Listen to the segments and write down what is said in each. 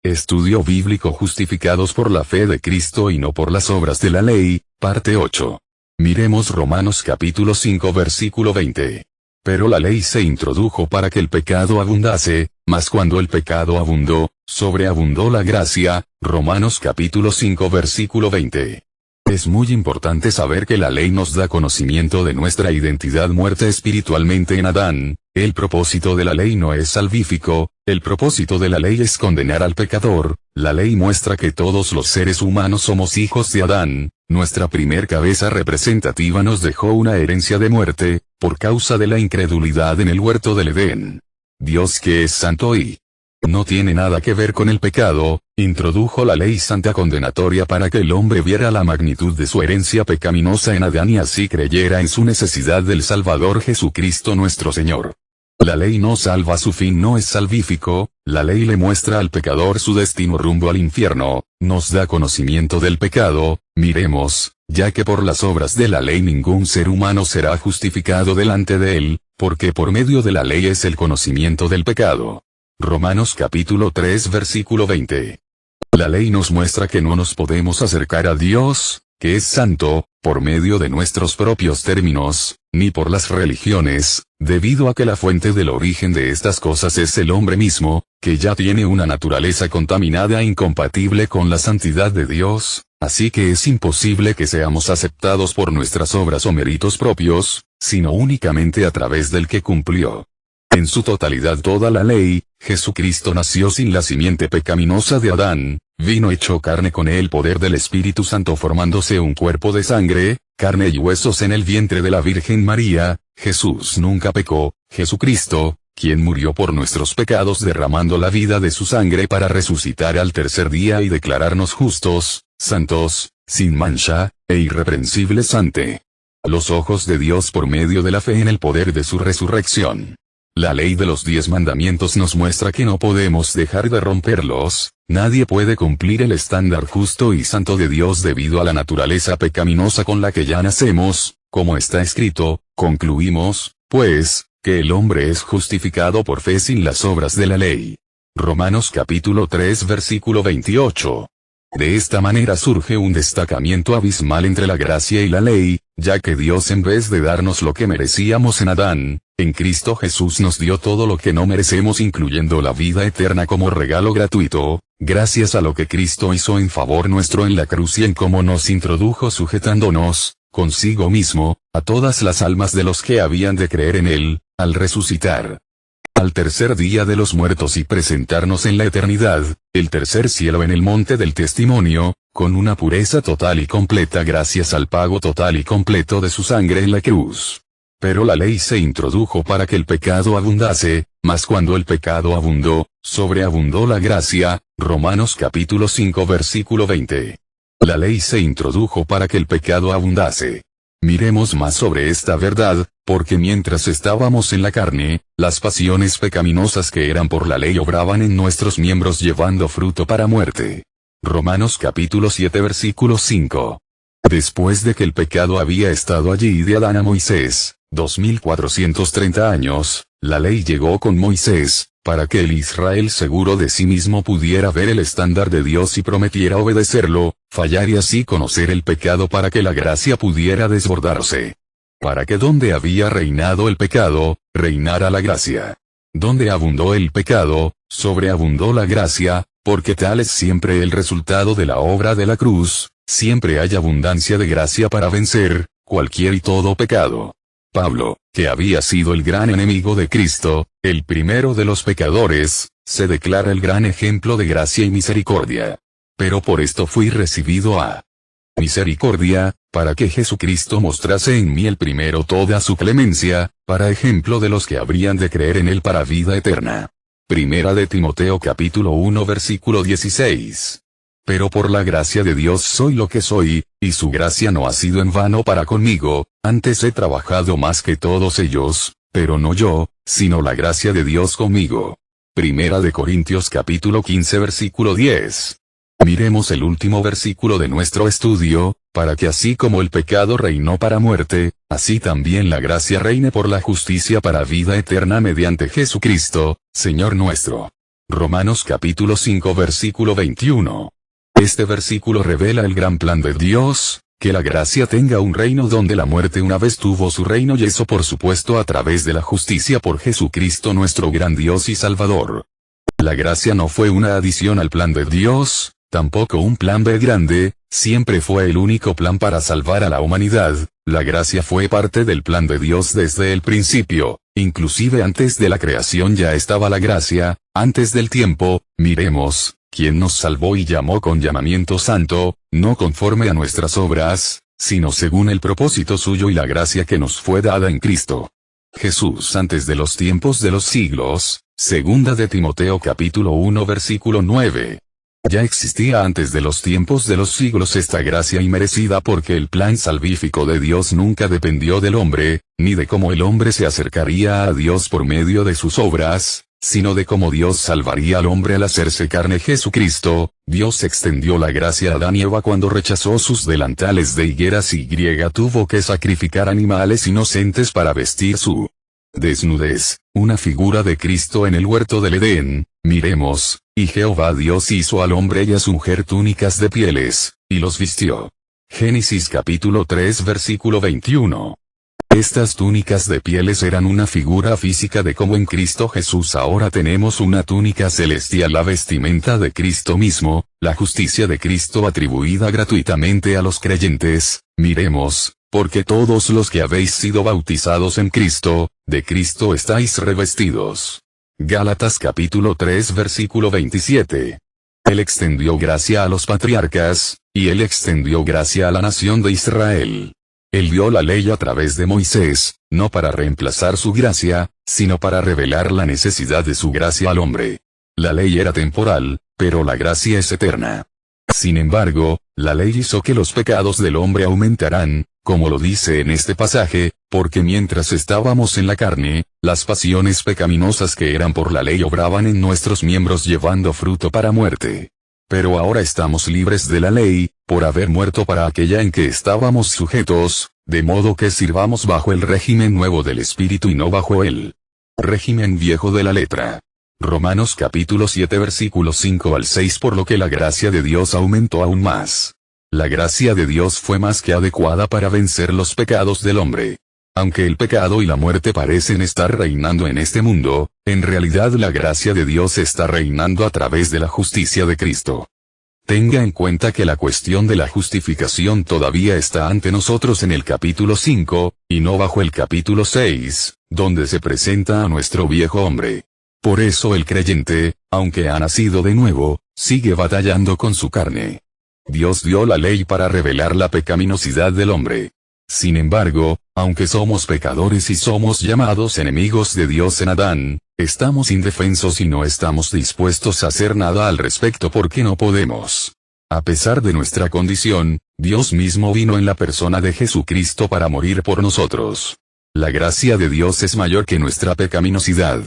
Estudio bíblico justificados por la fe de Cristo y no por las obras de la ley, parte 8. Miremos Romanos capítulo 5 versículo 20. Pero la ley se introdujo para que el pecado abundase, mas cuando el pecado abundó, sobreabundó la gracia. Romanos capítulo 5 versículo 20. Es muy importante saber que la ley nos da conocimiento de nuestra identidad muerta espiritualmente en Adán. El propósito de la ley no es salvífico, el propósito de la ley es condenar al pecador. La ley muestra que todos los seres humanos somos hijos de Adán. Nuestra primer cabeza representativa nos dejó una herencia de muerte, por causa de la incredulidad en el huerto del Edén. Dios, que es santo y no tiene nada que ver con el pecado, introdujo la ley santa condenatoria para que el hombre viera la magnitud de su herencia pecaminosa en Adán y así creyera en su necesidad del Salvador Jesucristo nuestro Señor. La ley no salva, su fin no es salvífico, la ley le muestra al pecador su destino rumbo al infierno, nos da conocimiento del pecado. Miremos, ya que por las obras de la ley ningún ser humano será justificado delante de él, porque por medio de la ley es el conocimiento del pecado. Romanos capítulo 3 versículo 20. La ley nos muestra que no nos podemos acercar a Dios, que es santo, por medio de nuestros propios términos, ni por las religiones, debido a que la fuente del origen de estas cosas es el hombre mismo, que ya tiene una naturaleza contaminada e incompatible con la santidad de Dios, así que es imposible que seamos aceptados por nuestras obras o méritos propios, sino únicamente a través del que cumplió en su totalidad toda la ley. Jesucristo nació sin la simiente pecaminosa de Adán, vino hecho carne con el poder del Espíritu Santo formándose un cuerpo de sangre, carne y huesos en el vientre de la Virgen María. Jesús nunca pecó. Jesucristo, quien murió por nuestros pecados derramando la vida de su sangre para resucitar al tercer día y declararnos justos, santos, sin mancha, e irreprensibles ante los ojos de Dios por medio de la fe en el poder de su resurrección. La ley de los 10 mandamientos nos muestra que no podemos dejar de romperlos. Nadie puede cumplir el estándar justo y santo de Dios debido a la naturaleza pecaminosa con la que ya nacemos. Como está escrito, concluimos, pues, que el hombre es justificado por fe sin las obras de la ley. Romanos capítulo 3 versículo 28. De esta manera surge un destacamiento abismal entre la gracia y la ley, ya que Dios, en vez de darnos lo que merecíamos en Adán, en Cristo Jesús nos dio todo lo que no merecemos, incluyendo la vida eterna como regalo gratuito, gracias a lo que Cristo hizo en favor nuestro en la cruz y en cómo nos introdujo sujetándonos, consigo mismo, a todas las almas de los que habían de creer en Él, al resucitar al tercer día de los muertos y presentarnos en la eternidad, el tercer cielo en el monte del testimonio, con una pureza total y completa gracias al pago total y completo de su sangre en la cruz. Pero la ley se introdujo para que el pecado abundase, mas cuando el pecado abundó, sobreabundó la gracia. Romanos capítulo 5 versículo 20. La ley se introdujo para que el pecado abundase. Miremos más sobre esta verdad, porque mientras estábamos en la carne, las pasiones pecaminosas que eran por la ley obraban en nuestros miembros llevando fruto para muerte. Romanos capítulo 7 versículo 5. Después de que el pecado había estado allí de Adán a Moisés, 2430 años, la ley llegó con Moisés, para que el Israel seguro de sí mismo pudiera ver el estándar de Dios y prometiera obedecerlo, fallar y así conocer el pecado para que la gracia pudiera desbordarse. Para que donde había reinado el pecado, reinara la gracia. Donde abundó el pecado, sobreabundó la gracia, porque tal es siempre el resultado de la obra de la cruz, siempre hay abundancia de gracia para vencer cualquier y todo pecado. Pablo, que había sido el gran enemigo de Cristo, el primero de los pecadores, se declara el gran ejemplo de gracia y misericordia. Pero por esto fui recibido a misericordia, para que Jesucristo mostrase en mí el primero toda su clemencia, para ejemplo de los que habrían de creer en él para vida eterna. Primera de Timoteo capítulo 1 versículo 16. Pero por la gracia de Dios soy lo que soy, y su gracia no ha sido en vano para conmigo, antes he trabajado más que todos ellos, pero no yo, sino la gracia de Dios conmigo. Primera de Corintios capítulo 15 versículo 10. Miremos el último versículo de nuestro estudio, para que así como el pecado reinó para muerte, así también la gracia reine por la justicia para vida eterna mediante Jesucristo, Señor nuestro. Romanos capítulo 5 versículo 21. Este versículo revela el gran plan de Dios, que la gracia tenga un reino donde la muerte una vez tuvo su reino, y eso por supuesto a través de la justicia por Jesucristo nuestro gran Dios y Salvador. La gracia no fue una adición al plan de Dios, tampoco un plan B grande, siempre fue el único plan para salvar a la humanidad. La gracia fue parte del plan de Dios desde el principio, inclusive antes de la creación ya estaba la gracia, antes del tiempo. Miremos, quien nos salvó y llamó con llamamiento santo, no conforme a nuestras obras, sino según el propósito suyo y la gracia que nos fue dada en Cristo Jesús antes de los tiempos de los siglos. Segunda de Timoteo capítulo 1 versículo 9. Ya existía antes de los tiempos de los siglos esta gracia inmerecida, porque el plan salvífico de Dios nunca dependió del hombre, ni de cómo el hombre se acercaría a Dios por medio de sus obras, sino de cómo Dios salvaría al hombre al hacerse carne Jesucristo. Dios extendió la gracia a Adán y Eva cuando rechazó sus delantales de higueras y tuvo que sacrificar animales inocentes para vestir su desnudez, una figura de Cristo en el huerto del Edén. Miremos, y Jehová Dios hizo al hombre y a su mujer túnicas de pieles, y los vistió. Génesis capítulo 3 versículo 21. Estas túnicas de pieles eran una figura física de cómo en Cristo Jesús ahora tenemos una túnica celestial, la vestimenta de Cristo mismo, la justicia de Cristo atribuida gratuitamente a los creyentes. Miremos, porque todos los que habéis sido bautizados en Cristo, de Cristo estáis revestidos. Gálatas capítulo 3 versículo 27. Él extendió gracia a los patriarcas, y Él extendió gracia a la nación de Israel. Él dio la ley a través de Moisés, no para reemplazar su gracia, sino para revelar la necesidad de su gracia al hombre. La ley era temporal, pero la gracia es eterna. Sin embargo, la ley hizo que los pecados del hombre aumentaran, como lo dice en este pasaje, porque mientras estábamos en la carne, las pasiones pecaminosas que eran por la ley obraban en nuestros miembros llevando fruto para muerte. Pero ahora estamos libres de la ley, por haber muerto para aquella en que estábamos sujetos, de modo que sirvamos bajo el régimen nuevo del Espíritu y no bajo el régimen viejo de la letra. Romanos capítulo 7 versículos 5 al 6. Por lo que la gracia de Dios aumentó aún más. La gracia de Dios fue más que adecuada para vencer los pecados del hombre. Aunque el pecado y la muerte parecen estar reinando en este mundo, en realidad la gracia de Dios está reinando a través de la justicia de Cristo. Tenga en cuenta que la cuestión de la justificación todavía está ante nosotros en el capítulo 5, y no bajo el capítulo 6, donde se presenta a nuestro viejo hombre. Por eso el creyente, aunque ha nacido de nuevo, sigue batallando con su carne. Dios dio la ley para revelar la pecaminosidad del hombre. Sin embargo, aunque somos pecadores y somos llamados enemigos de Dios en Adán, estamos indefensos y no estamos dispuestos a hacer nada al respecto porque no podemos. A pesar de nuestra condición, Dios mismo vino en la persona de Jesucristo para morir por nosotros. La gracia de Dios es mayor que nuestra pecaminosidad.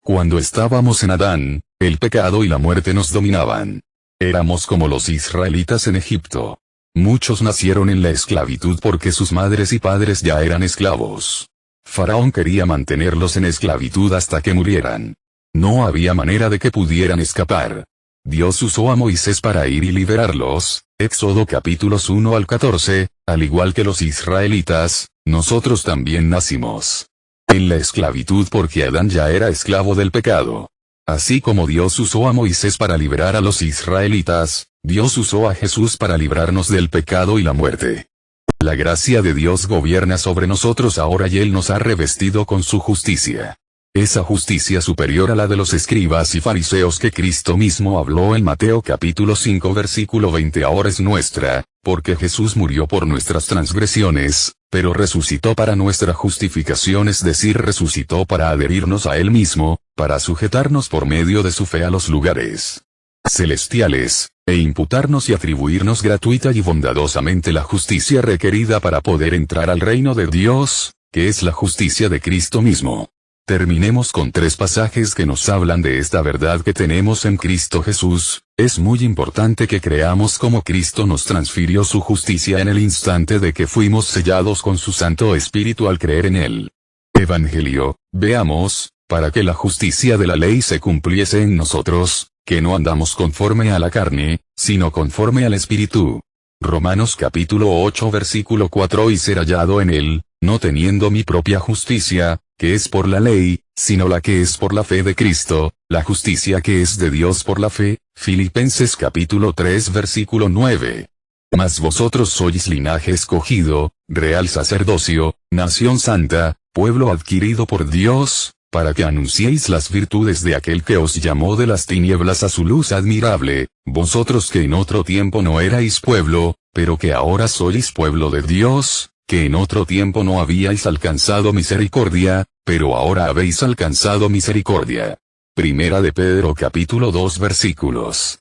Cuando estábamos en Adán, el pecado y la muerte nos dominaban. Éramos como los israelitas en Egipto. Muchos nacieron en la esclavitud porque sus madres y padres ya eran esclavos. Faraón quería mantenerlos en esclavitud hasta que murieran. No había manera de que pudieran escapar. Dios usó a Moisés para ir y liberarlos. Éxodo capítulos 1 al 14, al igual que los israelitas, nosotros también nacimos en la esclavitud porque Adán ya era esclavo del pecado. Así como Dios usó a Moisés para liberar a los israelitas, Dios usó a Jesús para librarnos del pecado y la muerte. La gracia de Dios gobierna sobre nosotros ahora y Él nos ha revestido con su justicia. Esa justicia superior a la de los escribas y fariseos que Cristo mismo habló en Mateo capítulo 5 versículo 20 ahora es nuestra, porque Jesús murió por nuestras transgresiones, pero resucitó para nuestra justificación, es decir, resucitó para adherirnos a Él mismo, para sujetarnos por medio de su fe a los lugares celestiales, e imputarnos y atribuirnos gratuita y bondadosamente la justicia requerida para poder entrar al reino de Dios, que es la justicia de Cristo mismo. Terminemos con 3 pasajes que nos hablan de esta verdad que tenemos en Cristo Jesús. Es muy importante que creamos cómo Cristo nos transfirió su justicia en el instante de que fuimos sellados con su Santo Espíritu al creer en Él. Evangelio, veamos, para que la justicia de la ley se cumpliese en nosotros, que no andamos conforme a la carne, sino conforme al Espíritu. Romanos capítulo 8 versículo 4 y ser hallado en él, no teniendo mi propia justicia, que es por la ley, sino la que es por la fe de Cristo, la justicia que es de Dios por la fe. Filipenses capítulo 3 versículo 9. Mas vosotros sois linaje escogido, real sacerdocio, nación santa, pueblo adquirido por Dios, para que anunciéis las virtudes de aquel que os llamó de las tinieblas a su luz admirable, vosotros que en otro tiempo no erais pueblo, pero que ahora sois pueblo de Dios, que en otro tiempo no habíais alcanzado misericordia, pero ahora habéis alcanzado misericordia. Primera de Pedro capítulo 2 versículos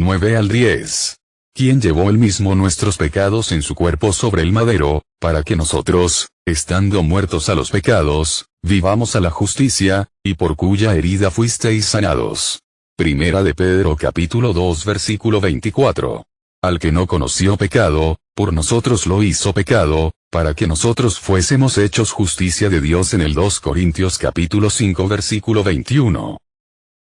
9 al 10. Quien llevó él mismo nuestros pecados en su cuerpo sobre el madero, para que nosotros, estando muertos a los pecados, vivamos a la justicia, y por cuya herida fuisteis sanados. Primera de Pedro capítulo 2 versículo 24. Al que no conoció pecado, por nosotros lo hizo pecado, para que nosotros fuésemos hechos justicia de Dios en el 2 Corintios capítulo 5 versículo 21.